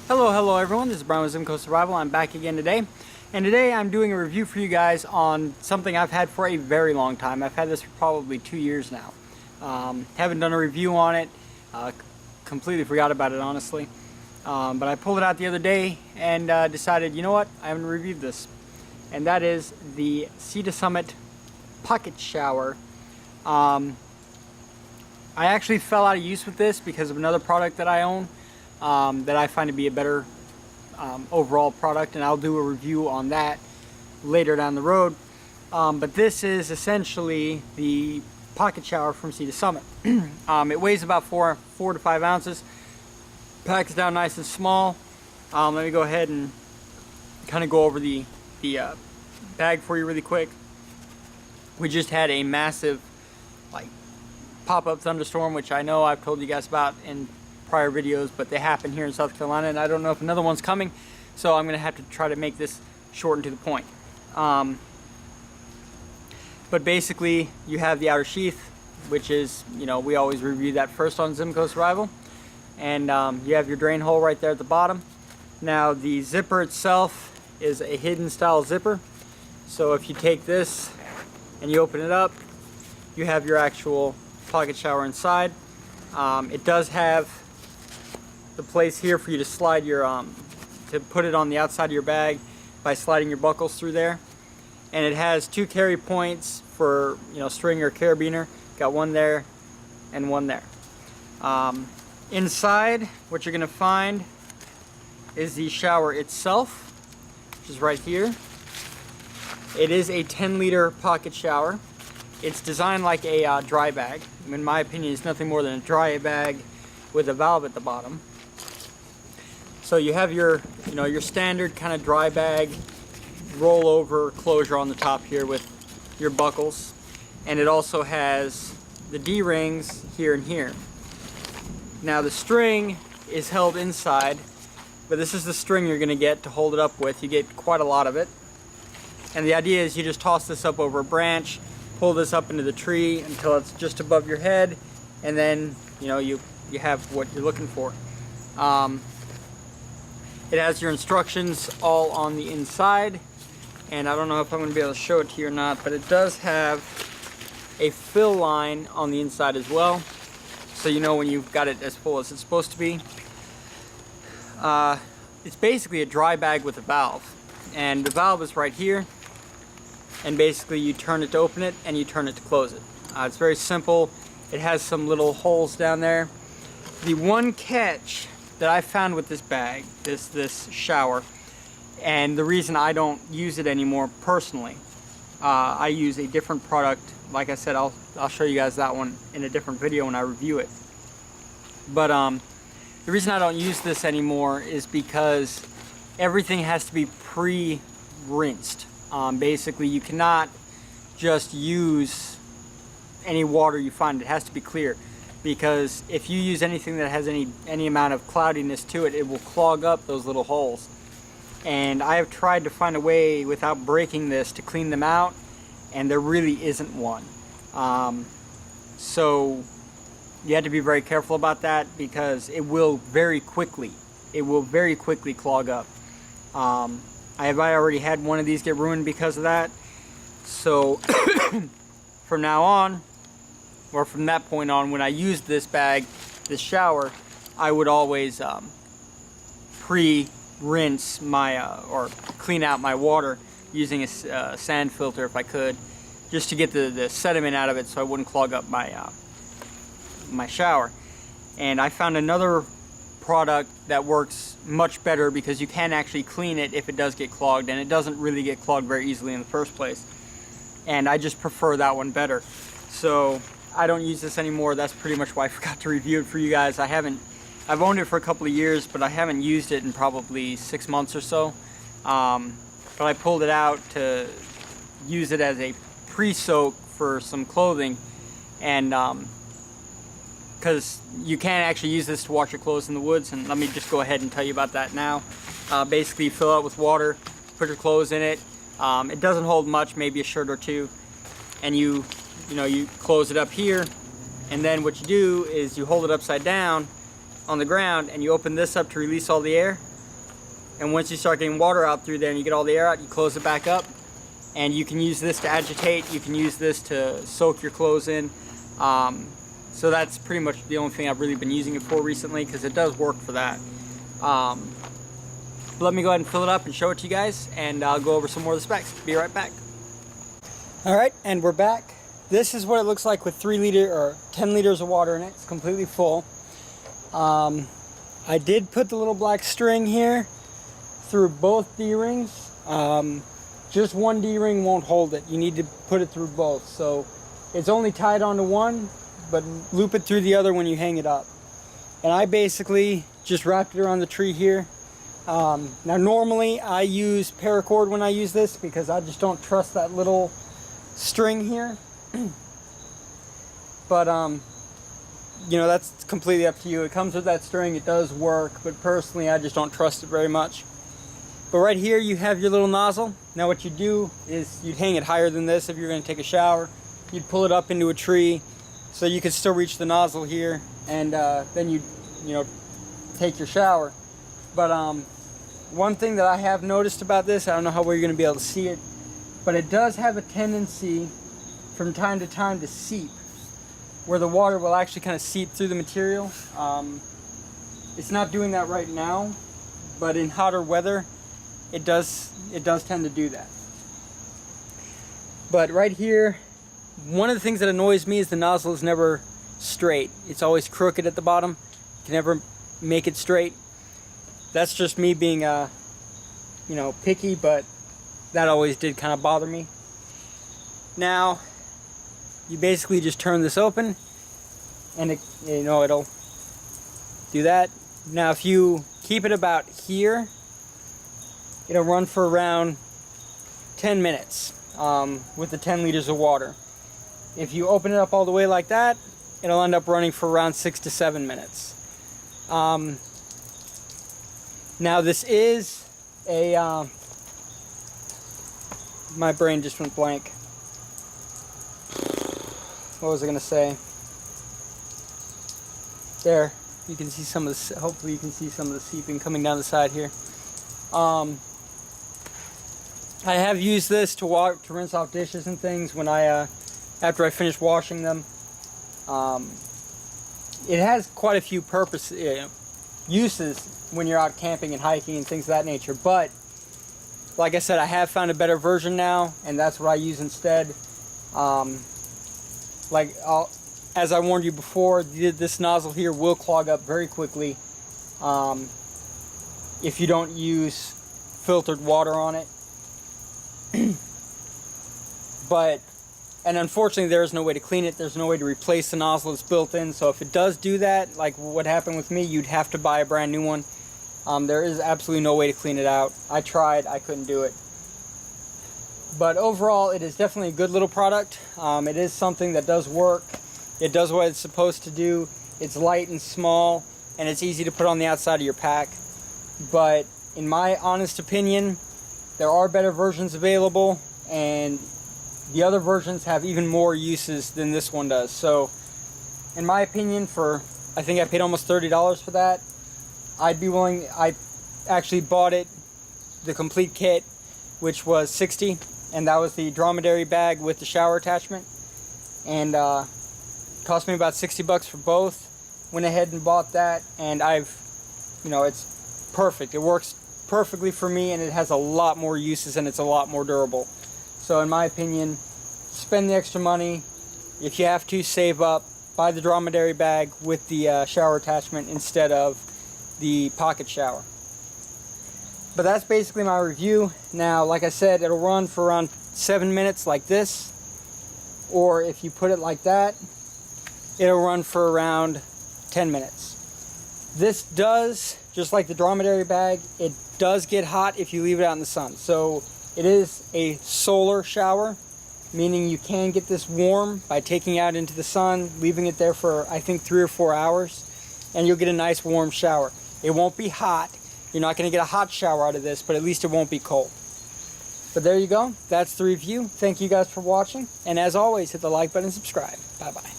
Hello everyone, this is Brian with Zimco Survival. I'm back again today, and today I'm doing a review for you guys on something I've had for a very long time. I've had this for probably 2 years now. Haven't done a review on it, completely forgot about it honestly, but I pulled it out the other day and decided, you know what, I haven't reviewed this, and that is the Sea to Summit Pocket Shower. I actually fell out of use with this because of another product that I own that I find to be a better overall product, and I'll do a review on that later down the road. But this is essentially the pocket shower from Sea to Summit. It weighs about 4 to 5 ounces, packs down nice and small. Let me go ahead and kind of go over the bag for you really quick. We just had a massive pop-up thunderstorm, which I know I've told you guys about in prior videos, but they happen here in South Carolina, and I don't know if another one's coming, so I'm gonna have to try to make this short and to the point. But basically, you have the outer sheath, which is, you know, we always review that first on Zimco Survival, and you have your drain hole right there at the bottom. Now the zipper itself is a hidden style zipper, so if you take this and you open it up, you have your actual pocket shower inside. It does have the place here for you to slide your to put it on the outside of your bag by sliding your buckles through there, and it has 2 carry points for, you know, string or carabiner. Got one there and one there. Inside, what you're gonna find is the shower itself, which is right here. It is a 10-liter pocket shower. It's designed like a dry bag. In my opinion, it's nothing more than a dry bag with a valve at the bottom. So you have your, you know, your standard kind of dry bag rollover closure on the top here with your buckles, and it also has the D-rings here and here. Now the string is held inside, but this is the string you're going to get to hold it up with. You get quite a lot of it, and the idea is you just toss this up over a branch, pull this up into the tree until it's just above your head, and then, you know, you have what you're looking for. It has your instructions all on the inside, and I don't know if I'm going to be able to show it to you or not, but it does have a fill line on the inside as well, so you know when you've got it as full as it's supposed to be. It's basically a dry bag with a valve, and the valve is right here, and basically you turn it to open it and you turn it to close it. It's very simple. It has some little holes down there. The one catch that I found with this bag, this shower, and the reason I don't use it anymore personally, I use a different product. Like I said, I'll show you guys that one in a different video when I review it. But the reason I don't use this anymore is because everything has to be pre-rinsed. Basically, you cannot just use any water you find. It has to be clear, because if you use anything that has any amount of cloudiness to it, it will clog up those little holes. And I have tried to find a way without breaking this to clean them out, and there really isn't one. So you have to be very careful about that, because it will very quickly clog up. I already had one of these get ruined because of that. So from now on, or from that point on, when I used this bag, this shower, I would always pre-rinse my or clean out my water using a sand filter if I could, just to get the sediment out of it so I wouldn't clog up my my shower. And I found another product that works much better, because you can actually clean it if it does get clogged, and it doesn't really get clogged very easily in the first place, and I just prefer that one better. So I don't use this anymore. That's pretty much why I forgot to review it for you guys. I've owned it for a couple of years, but I haven't used it in probably 6 months or so. But I pulled it out to use it as a pre-soak for some clothing, and because you can actually use this to wash your clothes in the woods, and let me just go ahead and tell you about that now. Basically, you fill it with water, put your clothes in it. It doesn't hold much, maybe a shirt or two, and you close it up here, and then what you do is you hold it upside down on the ground, and you open this up to release all the air, and once you start getting water out through there and you get all the air out, you close it back up, and you can use this to agitate, you can use this to soak your clothes in. So that's pretty much the only thing I've really been using it for recently, because it does work for that. Let me go ahead and fill it up and show it to you guys, and I'll go over some more of the specs. Be right back. Alright, and we're back. This is what it looks like with 10 liters of water in it. It's completely full. I did put the little black string here through both D-rings. Just one D-ring won't hold it. You need to put it through both. So it's only tied onto one, but loop it through the other when you hang it up. And I basically just wrapped it around the tree here. Now normally I use paracord when I use this, because I just don't trust that little string here. But you know, that's completely up to you. It comes with that string, it does work, but personally I just don't trust it very much. But right here you have your little nozzle. Now what you do is you'd hang it higher than this if you're going to take a shower. You'd pull it up into a tree so you could still reach the nozzle here, and then you know, take your shower. But one thing that I have noticed about this, I don't know how well you're going to be able to see it, but it does have a tendency from time to time to seep, where the water will actually kind of seep through the material. It's not doing that right now, but in hotter weather it does tend to do that. But right here, one of the things that annoys me is the nozzle is never straight. It's always crooked at the bottom. You can never make it straight. That's just me being you know, picky, but that always did kind of bother me. Now you basically just turn this open, and it, you know, it'll do that. Now if you keep it about here, it'll run for around 10 minutes with the 10 liters of water. If you open it up all the way like that, it'll end up running for around 6 to 7 minutes. Now this is a my brain just went blank. What was I gonna say? There, you can see some of the, hopefully you can see some of the seeping coming down the side here. I have used this to rinse off dishes and things when I after I finish washing them. It has quite a few uses when you're out camping and hiking and things of that nature, but like I said, I have found a better version now, and that's what I use instead. As I warned you before, this nozzle here will clog up very quickly if you don't use filtered water on it. And unfortunately there is no way to clean it. There's no way to replace the nozzle that's built in, so if it does do that, like what happened with me, you'd have to buy a brand new one. There is absolutely no way to clean it out. I tried, I couldn't do it. But overall, it is definitely a good little product. It is something that does work. It does what it's supposed to do. It's light and small, and it's easy to put on the outside of your pack. But in my honest opinion, there are better versions available, and the other versions have even more uses than this one does. So in my opinion, I think I paid almost $30 for that. I'd be willing, I actually bought it, the complete kit, which was $60, and that was the dromedary bag with the shower attachment, and cost me about $60 for both. Went ahead and bought that, and you know, it's perfect. It works perfectly for me, and it has a lot more uses, and it's a lot more durable. So in my opinion, spend the extra money. If you have to, save up, buy the dromedary bag with the shower attachment instead of the pocket shower. But that's basically my review. Now, like I said, it'll run for around 7 minutes like this, or if you put it like that, it'll run for around 10 minutes. This does, just like the dromedary bag, it does get hot if you leave it out in the sun. So it is a solar shower, meaning you can get this warm by taking it out into the sun, leaving it there for I think 3 or 4 hours, and you'll get a nice warm shower. It won't be hot. You're not going to get a hot shower out of this, but at least it won't be cold. But there you go. That's the review. Thank you guys for watching, and as always, hit the like button and subscribe. Bye bye.